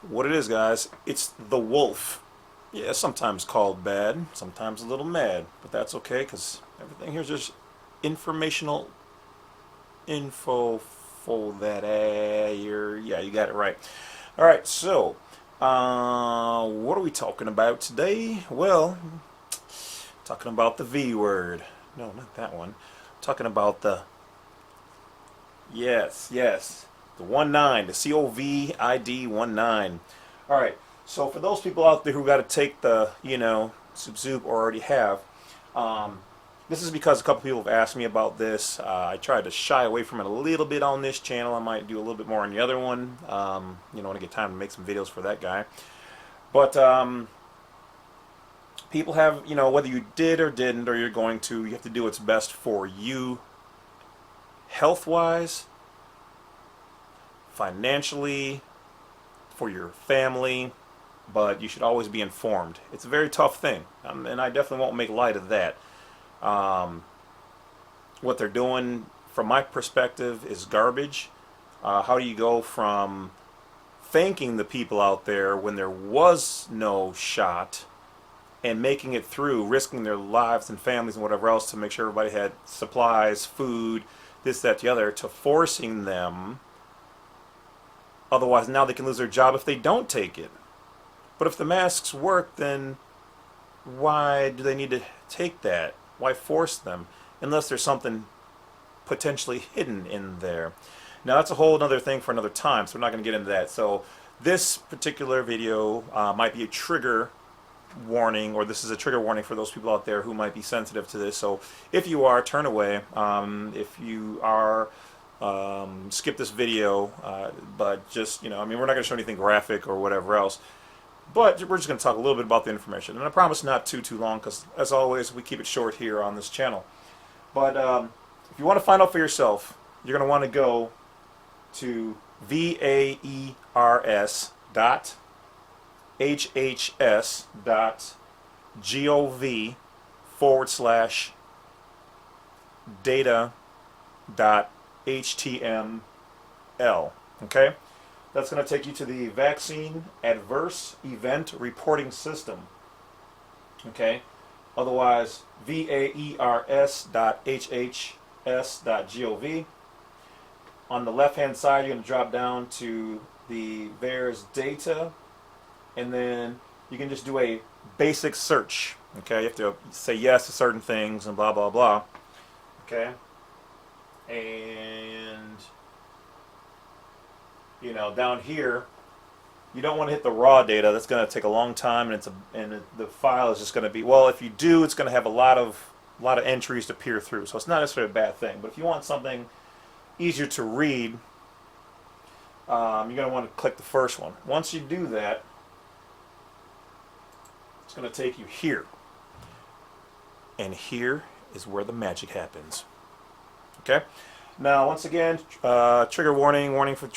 What it is, guys, it's the wolf. Yeah, sometimes called bad, sometimes a little mad, but that's okay because everything here's just informational info for that. Yeah, you got it right. All right, so what are we talking about today? Well, talking about the V word. No, not that one. Talking about the yes, the 19, the COVID-19. All right. So for those people out there who got to take the, zoop or already have, um, this is because a couple people have asked me about this. I tried to shy away from it a little bit on this channel. I might do a little bit more on the other one. When I get time to make some videos for that guy. But people have, whether you did or didn't, or you're going to, you have to do what's best for you, health-wise, financially, for your family, but you should always be informed. It's a very tough thing, and I definitely won't make light of that. What they're doing, from my perspective, is garbage. How do you go from thanking the people out there when there was no shot and making it through, risking their lives and families and whatever else to make sure everybody had supplies, food, this, that, the other, to forcing them? Otherwise, now they can lose their job if they don't take it. But if the masks work, then why do they need to take that? Why force them? Unless there's something potentially hidden in there. Now, that's a whole other thing for another time, so we're not going to get into that. So this particular video might be a trigger warning, or this is a trigger warning for those people out there who might be sensitive to this. So if you are, turn away. If you are, skip this video, but just, we're not going to show anything graphic or whatever else. But we're just going to talk a little bit about the information. And I promise not too long, because as always, we keep it short here on this channel. But if you want to find out for yourself, you're going to want to go to vahrs.hhs.gov/data.html. Okay? That's going to take you to the Vaccine Adverse Event Reporting System. Okay? Otherwise, vahrs.hhs.gov. On the left-hand side, you're going to drop down to the VAERS data, and then you can just do a basic search. Okay? You have to say yes to certain things and blah, blah, blah. Okay? And down here, you don't want to hit the raw data. That's going to take a long time, and the file is just going to be, well, if you do, it's going to have a lot of entries to peer through. So it's not necessarily a bad thing. But if you want something easier to read, you're going to want to click the first one. Once you do that, it's going to take you here. And here is where the magic happens. Okay? Now, once again, trigger warning for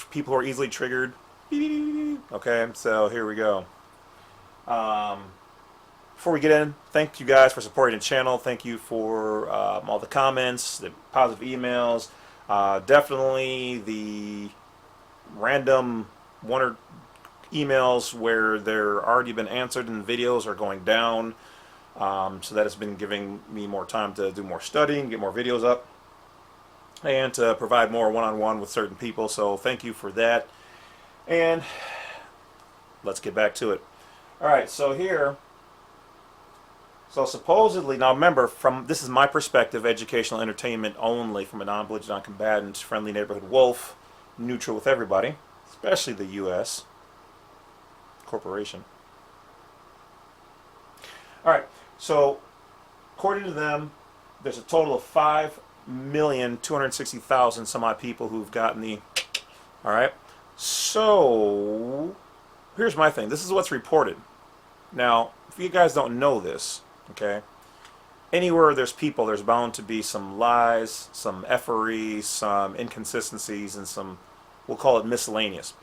people who are easily triggered. Okay, so here we go. Before we get in, thank you guys for supporting the channel. Thank you for all the comments, the positive emails. Definitely the random one or emails where they're already been answered and videos are going down. So that has been giving me more time to do more studying, get more videos up, and to provide more one-on-one with certain people. So thank you for that. And let's get back to it. Alright, so here, so supposedly, now remember, this is my perspective, educational entertainment only, from a non-belligerent, non-combatant, friendly neighborhood wolf, neutral with everybody, especially the U.S. corporation. Alright, so according to them, there's a total of 5,260,000 some odd people who've gotten the, alright, so here's my thing. This is what's reported. Now, if you guys don't know this, okay, anywhere there's people, there's bound to be some lies, some effery, some inconsistencies, and some, we'll call it miscellaneous.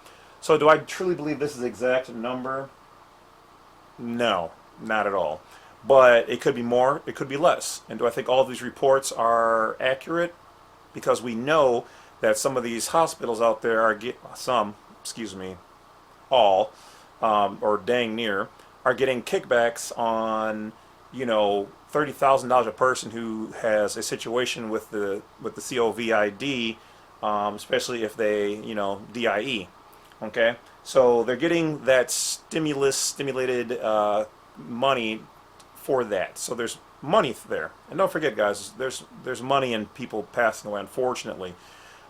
So do I truly believe this is the exact number? No, not at all. But it could be more, it could be less. And do I think all of these reports are accurate? Because we know that some of these hospitals out there are all, or dang near, are getting kickbacks on, $30,000 a person who has a situation with the COVID, especially if they, DIE. Okay, so they're getting that stimulated money for that. So there's money there, and don't forget, guys, there's money in people passing away. Unfortunately,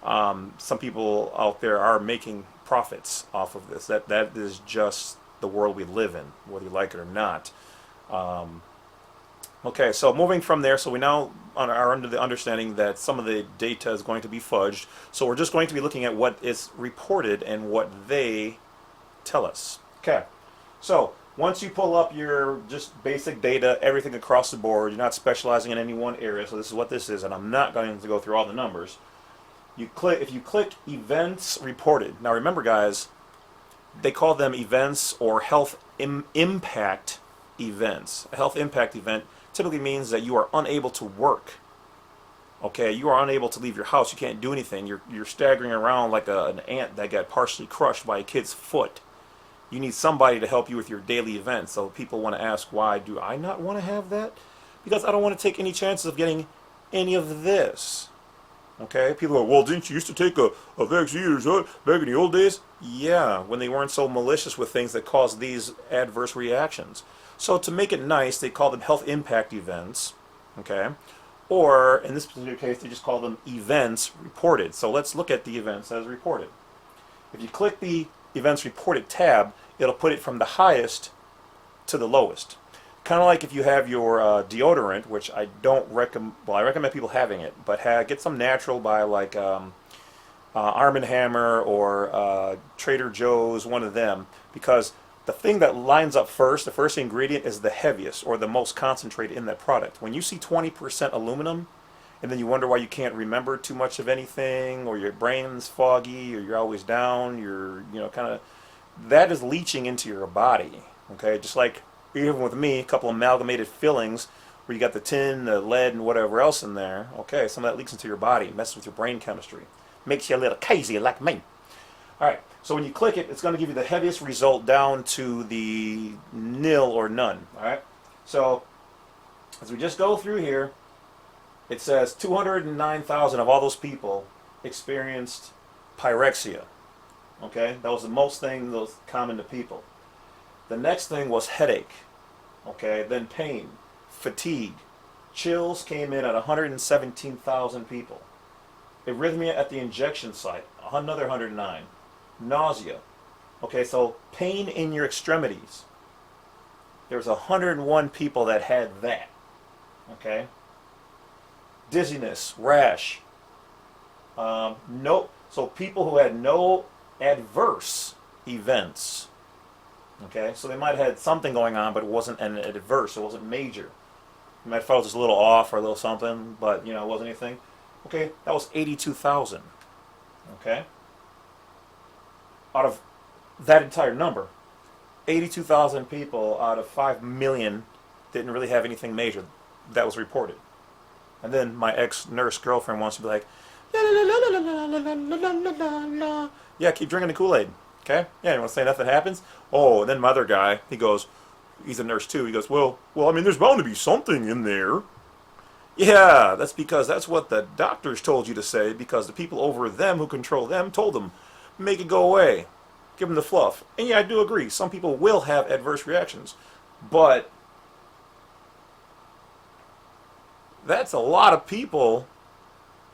some people out there are making profits off of this. That is just the world we live in, whether you like it or not. Okay, so moving from there, so we now are under the understanding that some of the data is going to be fudged. So we're just going to be looking at what is reported and what they tell us. Okay, so once you pull up your just basic data, everything across the board, you're not specializing in any one area, so this is what this is, and I'm not going to go through all the numbers. If you click events reported, now remember, guys, they call them events or health impact events. A health impact event typically means that you are unable to work. Okay, you are unable to leave your house. You can't do anything. You're staggering around like an ant that got partially crushed by a kid's foot. You need somebody to help you with your daily events. So people want to ask, why do I not want to have that? Because I don't want to take any chances of getting any of this. Okay, people are, well, didn't you used to take a vaccine or something back in the old days? Yeah, when they weren't so malicious with things that caused these adverse reactions. So to make it nice, they call them health impact events, okay? Or in this particular case, they just call them events reported. So let's look at the events as reported. If you click the events reported tab, it'll put it from the highest to the lowest. Kind of like if you have your deodorant, which I don't recommend, well, I recommend people having it, but get some natural by like Arm & Hammer or Trader Joe's, one of them, because the thing that lines up first, the first ingredient, is the heaviest or the most concentrated in that product. When you see 20% aluminum, and then you wonder why you can't remember too much of anything, or your brain's foggy, or you're always down, you're, kind of, that is leaching into your body. Okay, just like even with me, a couple amalgamated fillings where you got the tin, the lead, and whatever else in there. Okay, some of that leaks into your body, messes with your brain chemistry, makes you a little crazy like me. All right, so when you click it, it's going to give you the heaviest result down to the nil or none. All right, so as we just go through here, it says 209,000 of all those people experienced pyrexia. Okay, that was the most thing that was common to people. The next thing was headache. Okay, then pain, fatigue, chills came in at 117,000 people. Arrhythmia at the injection site, another 109. Nausea. Okay, so pain in your extremities. There's 101 people that had that. Okay. Dizziness, rash. So people who had no adverse events. Okay, so they might have had something going on, but it wasn't an adverse. It wasn't major. You might have felt just a little off or a little something, but it wasn't anything. Okay, that was 82,000. Okay. Out of that entire number, 82,000 people out of 5 million didn't really have anything major that was reported. And then my ex-nurse girlfriend wants to be like, la, la, la, la, la, la, la, la, la, la, la. Yeah, keep drinking the Kool-Aid. Okay? Yeah, you want to say nothing happens? Oh, and then my other guy, he goes, he's a nurse too. He goes, well, I mean, there's bound to be something in there. Yeah, that's because that's what the doctors told you to say, because the people over them who control them told them, make it go away. Give them the fluff. And yeah, I do agree. Some people will have adverse reactions. But that's a lot of people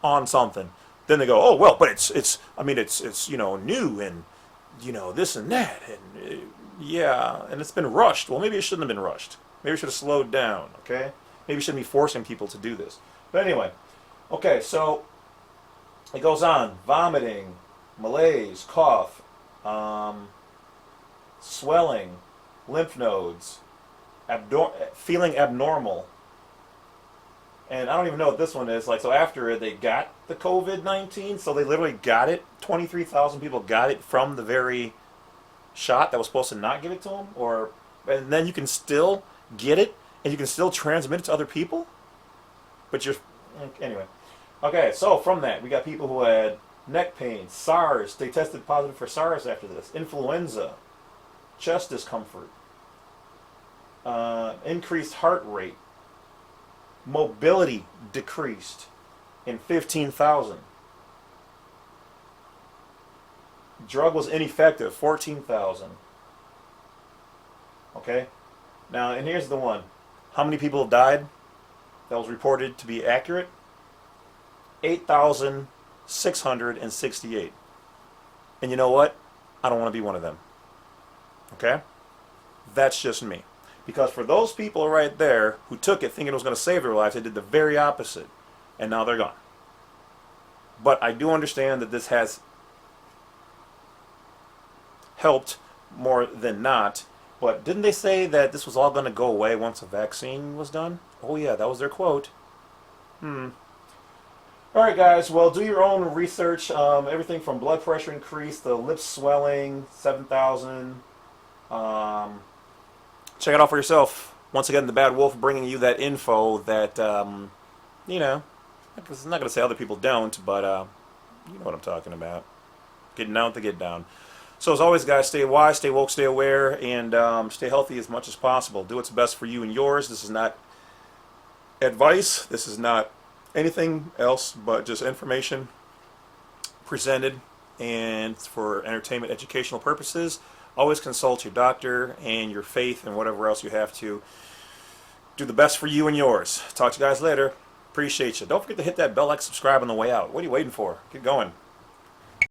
on something. Then they go, oh, well, but it's new and, this and that. And yeah, and it's been rushed. Well, maybe it shouldn't have been rushed. Maybe it should have slowed down, okay? Maybe we shouldn't be forcing people to do this. But anyway, okay, so it goes on. Vomiting, malaise, cough, swelling, lymph nodes, feeling abnormal. And I don't even know what this one is. Like, so after it, they got the COVID-19, so they literally got it. 23,000 people got it from the very shot that was supposed to not give it to them. And then you can still get it, and you can still transmit it to other people. But anyway. Okay, so from that, we got people who had neck pain, SARS. They tested positive for SARS after this. Influenza, chest discomfort, increased heart rate, mobility decreased in 15,000. Drug was ineffective, 14,000. Okay? Now, and here's the one. How many people have died that was reported to be accurate? 8,668. And you know what? I don't want to be one of them. Okay? That's just me. Because for those people right there who took it thinking it was going to save their lives, they did the very opposite. And now they're gone. But I do understand that this has helped more than not. But didn't they say that this was all going to go away once a vaccine was done? Oh yeah, that was their quote. Alright guys, well, do your own research. Everything from blood pressure increase to lip swelling, 7,000. Check it out for yourself. Once again, the Badwolf bringing you that info that, you know, I'm not going to say other people don't, but you know what I'm talking about. Getting down to get down. So as always, guys, stay wise, stay woke, stay aware, and stay healthy as much as possible. Do what's best for you and yours. This is not advice. This is not anything else but just information presented, and for entertainment, educational purposes. Always consult your doctor and your faith and whatever else you have to. Do the best for you and yours. Talk to you guys later. Appreciate you. Don't forget to hit that bell, like, subscribe on the way out. What are you waiting for? Get going.